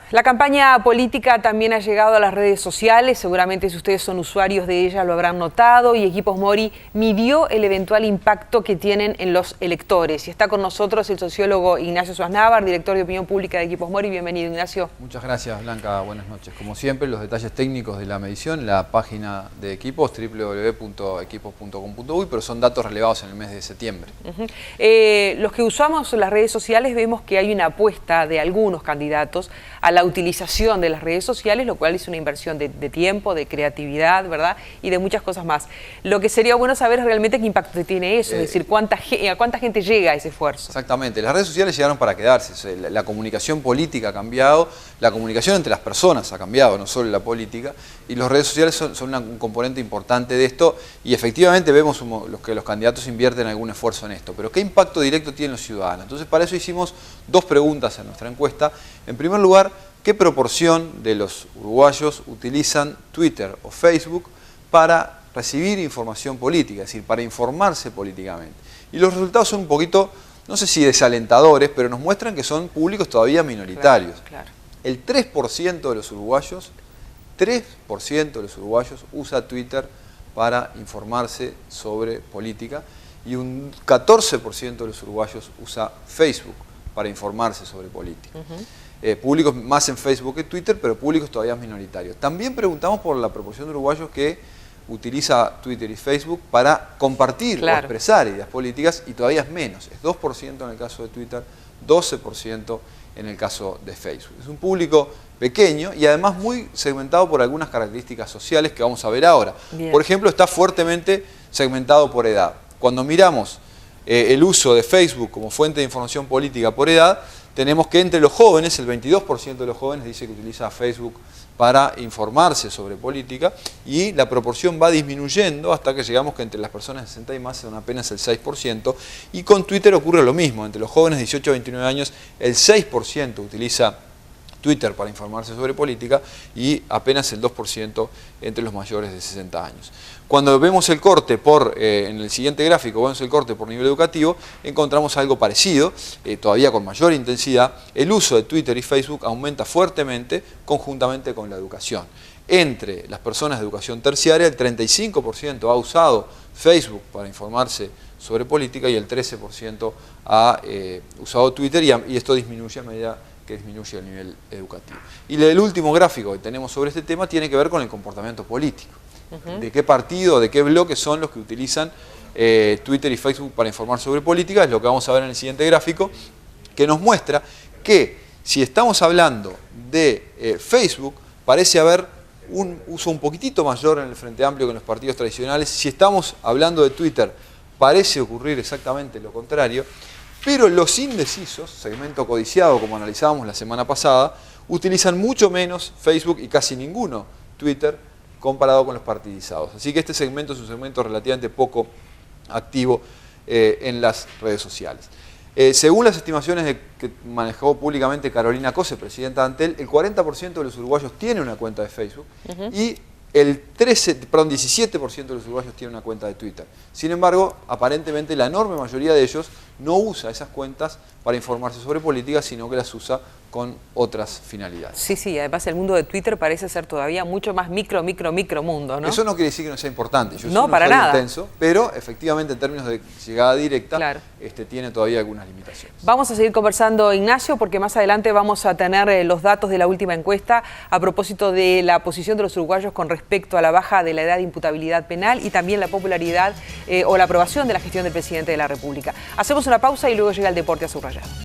La campaña política también ha llegado a las redes sociales, seguramente si ustedes son usuarios de ella lo habrán notado, y Equipos Mori midió el eventual impacto que tienen en los electores. Y está con nosotros el sociólogo Ignacio Suaznavar, director de Opinión Pública de Equipos Mori. Bienvenido, Ignacio. Muchas gracias, Blanca. Buenas noches. Como siempre, los detalles técnicos de la medición, la página de Equipos, www.equipos.com.uy, pero son datos relevados en el mes de septiembre. Los que usamos las redes sociales vemos que hay una apuesta de algunos candidatos a la utilización de las redes sociales, lo cual es una inversión de tiempo, de creatividad, ¿verdad? Y de muchas cosas más. Lo que sería bueno saber es realmente qué impacto tiene eso, es decir, a cuánta gente llega ese esfuerzo. Exactamente, las redes sociales llegaron para quedarse. La comunicación política ha cambiado, la comunicación entre las personas ha cambiado, no solo la política, y las redes sociales son un componente importante de esto, y efectivamente vemos que los candidatos invierten algún esfuerzo en esto. Pero ¿qué impacto directo tienen los ciudadanos? Entonces, para eso hicimos dos preguntas en nuestra encuesta. En primer lugar, ¿qué proporción de los uruguayos utilizan Twitter o Facebook para recibir información política, es decir, para informarse políticamente? Y los resultados son un poquito, no sé si desalentadores, pero nos muestran que son públicos todavía minoritarios. Claro. El 3% de los uruguayos, usa Twitter para informarse sobre política, y un 14% de los uruguayos usa Facebook para informarse sobre política. Públicos más en Facebook que Twitter, pero públicos todavía minoritarios. También preguntamos por la proporción de uruguayos que utiliza Twitter y Facebook para compartir o expresar ideas políticas, y todavía es menos. Es 2% en el caso de Twitter, 12% en el caso de Facebook. Es un público pequeño y además muy segmentado por algunas características sociales que vamos a ver ahora. Bien. Por ejemplo, está fuertemente segmentado por edad. Cuando miramos el uso de Facebook como fuente de información política por edad, tenemos que entre los jóvenes, el 22% de los jóvenes dice que utiliza Facebook para informarse sobre política, y la proporción va disminuyendo hasta que llegamos que entre las personas de 60 y más son apenas el 6%, y con Twitter ocurre lo mismo. Entre los jóvenes de 18 a 29 años, el 6% utiliza Twitter para informarse sobre política, y apenas el 2% entre los mayores de 60 años. Cuando vemos el corte en el siguiente gráfico, vemos el corte por nivel educativo, encontramos algo parecido, todavía con mayor intensidad. El uso de Twitter y Facebook aumenta fuertemente conjuntamente con la educación. Entre las personas de educación terciaria, el 35% ha usado Facebook para informarse sobre política, y el 13% ha usado Twitter, y esto disminuye a medida que disminuye el nivel educativo. Y el último gráfico que tenemos sobre este tema tiene que ver con el comportamiento político. De qué partido, de qué bloque son los que utilizan Twitter y Facebook para informar sobre política, es lo que vamos a ver en el siguiente gráfico, que nos muestra que si estamos hablando de Facebook, parece haber un uso un poquitito mayor en el Frente Amplio que en los partidos tradicionales. Si estamos hablando de Twitter, parece ocurrir exactamente lo contrario. Pero los indecisos, segmento codiciado como analizábamos la semana pasada, utilizan mucho menos Facebook y casi ninguno Twitter comparado con los partidizados. Así que este segmento es un segmento relativamente poco activo en las redes sociales. Según las estimaciones que manejó públicamente Carolina Cose, presidenta de Antel, el 40% de los uruguayos tiene una cuenta de Facebook, y el 17% de los uruguayos tiene una cuenta de Twitter. Sin embargo, aparentemente la enorme mayoría de ellos no usa esas cuentas para informarse sobre política, sino que las usa con otras finalidades. Sí, además el mundo de Twitter parece ser todavía mucho más micro mundo, ¿no? Eso no quiere decir que no sea importante. Yo no, para nada. Intenso, pero efectivamente en términos de llegada directa, tiene todavía algunas limitaciones. Vamos a seguir conversando, Ignacio, porque más adelante vamos a tener los datos de la última encuesta a propósito de la posición de los uruguayos con respecto a la baja de la edad de imputabilidad penal, y también la popularidad o la aprobación de la gestión del presidente de la República. Hacemos una pausa y luego llega el deporte a subrayado.